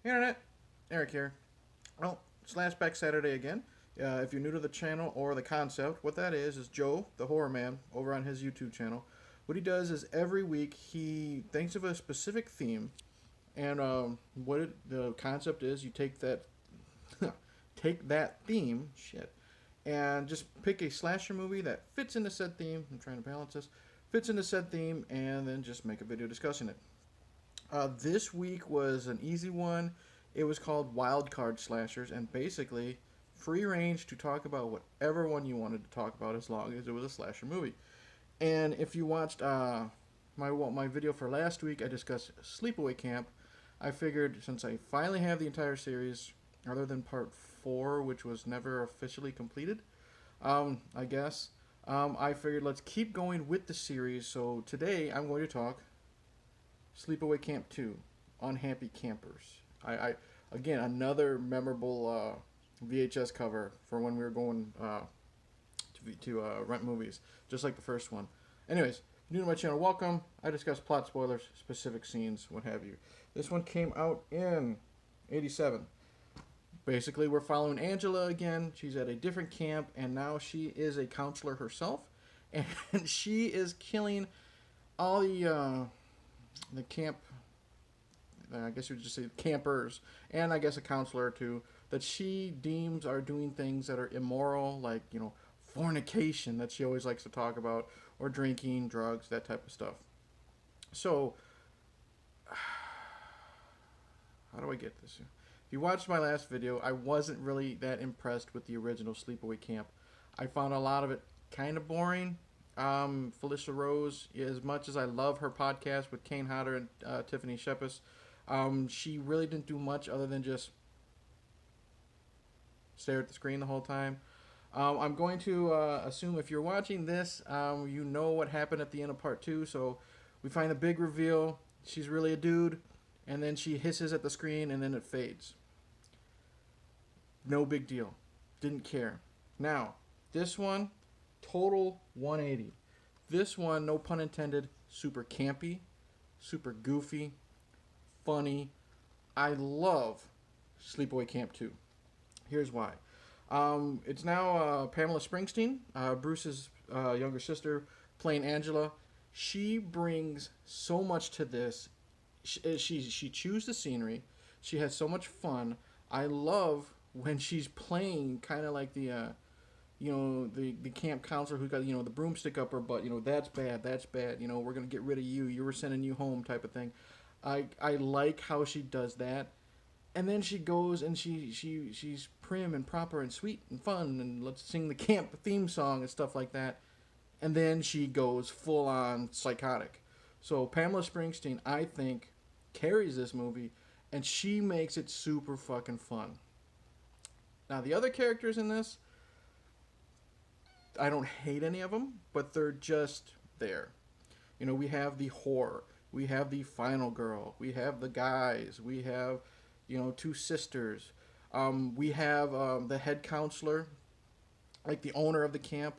Internet, Eric here. Well, Slashback Saturday again. If you're new to the channel or the concept, what that is Joe, the horror man, over on his YouTube channel. What he does is every week he thinks of a specific theme, and the concept is you take that take that theme, shit, and just pick a slasher movie that fits into said theme. I'm trying to balance this. Fits into said theme, and then just make a video discussing it. This week was an easy one. It was called Wildcard Slashers, and basically free range to talk about whatever one you wanted to talk about as long as it was a slasher movie. And if you watched my video for last week, I discussed Sleepaway Camp. I figured since I finally have the entire series, other than part 4, which was never officially completed, I guess, I figured let's keep going with the series. So today I'm going to talk Sleepaway Camp 2, Unhappy Campers. I again, another memorable VHS cover for when we were going to rent movies, just like the first one. Anyways, if you're new to my channel, welcome. I discuss plot spoilers, specific scenes, what have you. This one came out in '87. Basically, we're following Angela again. She's at a different camp, and now she is a counselor herself, and she is killing all the camp, I guess you would just say campers, and I guess a counselor or two, that she deems are doing things that are immoral, like, fornication that she always likes to talk about, or drinking, drugs, that type of stuff. So, how do I get this? If you watched my last video, I wasn't really that impressed with the original Sleepaway Camp. I found a lot of it kind of boring. Felicia Rose, as much as I love her podcast with Kane Hodder and Tiffany Shepis, she really didn't do much other than just stare at the screen the whole time. I'm going to assume if you're watching this, you know what happened at the end of part 2. So we find a big reveal. She's really a dude, and then she hisses at the screen, and then it fades. No big deal. Didn't care. Now, this one, total 180. This one, no pun intended, super campy, super goofy, funny. I love Sleepaway Camp 2. Here's why. It's now Pamela Springsteen, Bruce's younger sister, playing Angela. She brings so much to this. She chews the scenery. She has so much fun. I love when she's playing kind of like the the camp counselor who got, the broomstick up her butt, that's bad, we're going to get rid of you, we're sending you home type of thing. I like how she does that. And then she goes and she's prim and proper and sweet and fun and let's sing the camp theme song and stuff like that. And then she goes full on psychotic. So Pamela Springsteen, I think, carries this movie, and she makes it super fucking fun. Now the other characters in this, I don't hate any of them, but they're just there. We have the whore, we have the final girl, we have the guys, we have, two sisters. We have the head counselor, like the owner of the camp.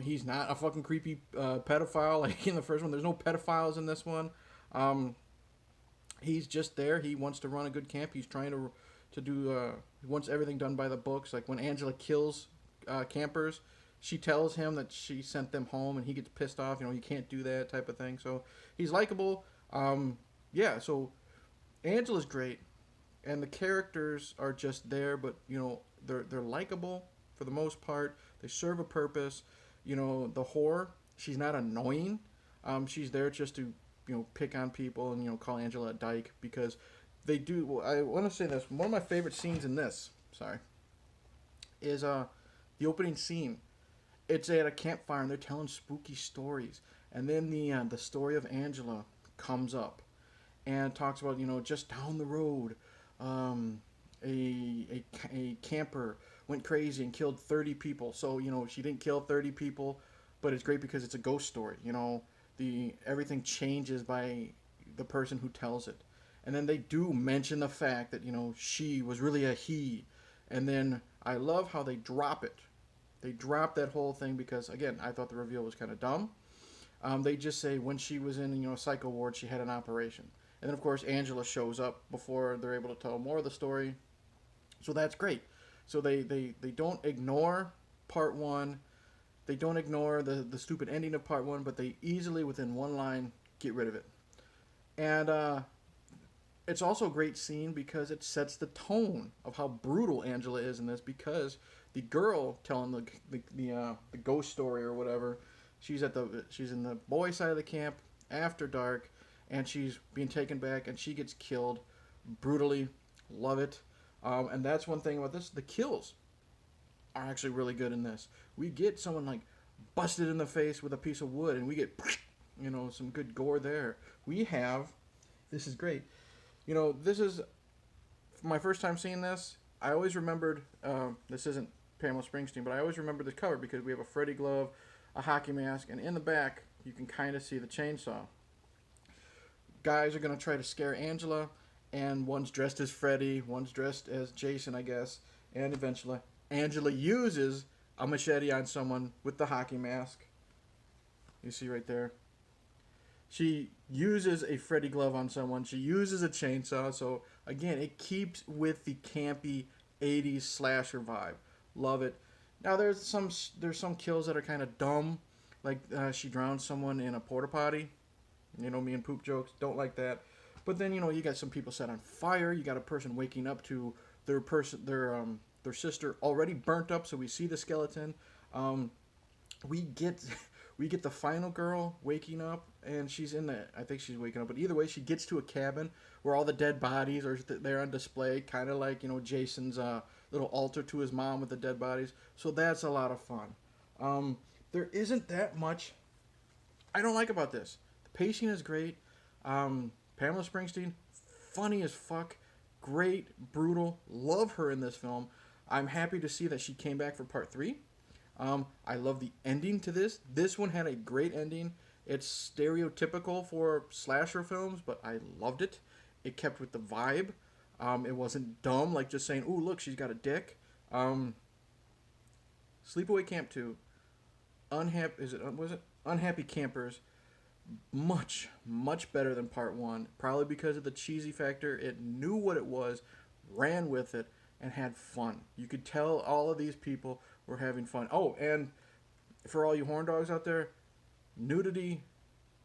He's not a fucking creepy pedophile like in the first one. There's no pedophiles in this one. He's just there. He wants to run a good camp. He's trying to do. He wants everything done by the books. Like when Angela kills campers, she tells him that she sent them home, and he gets pissed off. You can't do that type of thing. So he's likable. Yeah. So Angela's great, and the characters are just there, but they're likable for the most part. They serve a purpose. The whore, she's not annoying. She's there just to pick on people and call Angela a dyke because they do. Well, I want to say this. One of my favorite scenes in this, is the opening scene. It's at a campfire and they're telling spooky stories, and then the story of Angela comes up and talks about just down the road, a camper went crazy and killed 30 people. So she didn't kill 30 people, but it's great because it's a ghost story. Everything changes by the person who tells it. And then they do mention the fact that she was really a he. And then I love how they drop it. They drop that whole thing because, again, I thought the reveal was kind of dumb. They just say when she was in psycho ward, she had an operation. And then, of course, Angela shows up before they're able to tell more of the story. So that's great. So they don't ignore part one. They don't ignore the stupid ending of part one, but they easily, within one line, get rid of it. And it's also a great scene because it sets the tone of how brutal Angela is in this, because the girl telling the ghost story or whatever, she's in the boy side of the camp after dark, and she's being taken back, and she gets killed brutally. Love it. And that's one thing about this. The kills are actually really good in this. We get someone like busted in the face with a piece of wood, and we get, some good gore there. This is great. This is my first time seeing this. I always remembered, this isn't Pamela Springsteen, but I always remember the cover because we have a Freddy glove, a hockey mask, and in the back you can kind of see the chainsaw. Guys are going to try to scare Angela, and one's dressed as Freddy, one's dressed as Jason, I guess, and eventually Angela uses a machete on someone with the hockey mask. You see right there. She uses a Freddy glove on someone. She uses a chainsaw. So, again, it keeps with the campy 80s slasher vibe. Love it. Now, there's some kills that are kind of dumb. Like, she drowned someone in a porta potty. Me and poop jokes. Don't like that. But then, you got some people set on fire. You got a person waking up to their sister already burnt up, so we see the skeleton. We get the final girl waking up, and I think she's waking up, but either way, she gets to a cabin where all the dead bodies are there on display, kind of like, Jason's little altar to his mom with the dead bodies. So that's a lot of fun. There isn't that much I don't like about this. The pacing is great. Pamela Springsteen, funny as fuck, great, brutal, love her in this film. I'm happy to see that she came back for part 3. I love the ending to this. This one had a great ending. It's stereotypical for slasher films, but I loved it. It kept with the vibe. It wasn't dumb, like just saying, "Ooh, look, she's got a dick." Sleepaway Camp 2, Unhappy Campers, much, much better than part 1. Probably because of the cheesy factor. It knew what it was, ran with it, and had fun. You could tell all of these people were having fun. Oh, and for all you horn dogs out there, nudity,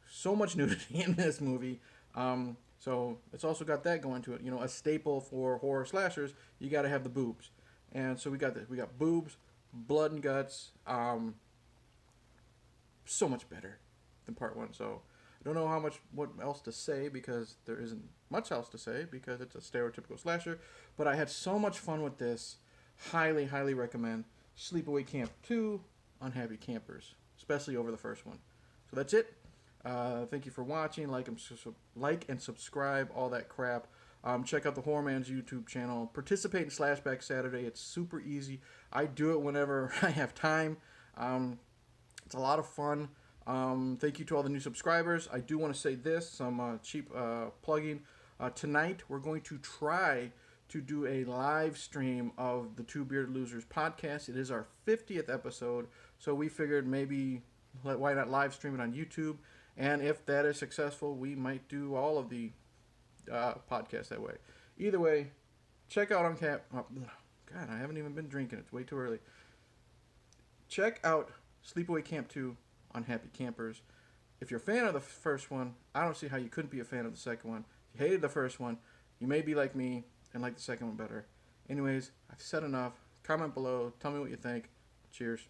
so much nudity in this movie. So it's also got that going to it. A staple for horror slashers, you got to have the boobs. And so we got this. We got boobs, blood and guts. So much better than part 1. So I don't know what else to say, because there isn't much else to say because it's a stereotypical slasher. But I had so much fun with this. Highly, highly recommend Sleepaway Camp 2, Unhappy Campers, especially over the first one. So that's it. Thank you for watching. Like and subscribe, all that crap. Check out the HORRORman's YouTube channel. Participate in Slashback Saturday. It's super easy. I do it whenever I have time. It's a lot of fun. Thank you to all the new subscribers. I do want to say this, some cheap plugging. Tonight, we're going to try to do a live stream of the Two Bearded Losers podcast. It is our 50th episode, so we figured maybe why not live stream it on YouTube? And if that is successful, we might do all of the podcasts that way. Either way, check out God, I haven't even been drinking. It's way too early. Check out Sleepaway Camp 2, Unhappy Campers. If you're a fan of the first one, I don't see how you couldn't be a fan of the second one. If you hated the first one, you may be like me and like the second one better. Anyways, I've said enough. Comment below. Tell me what you think. Cheers.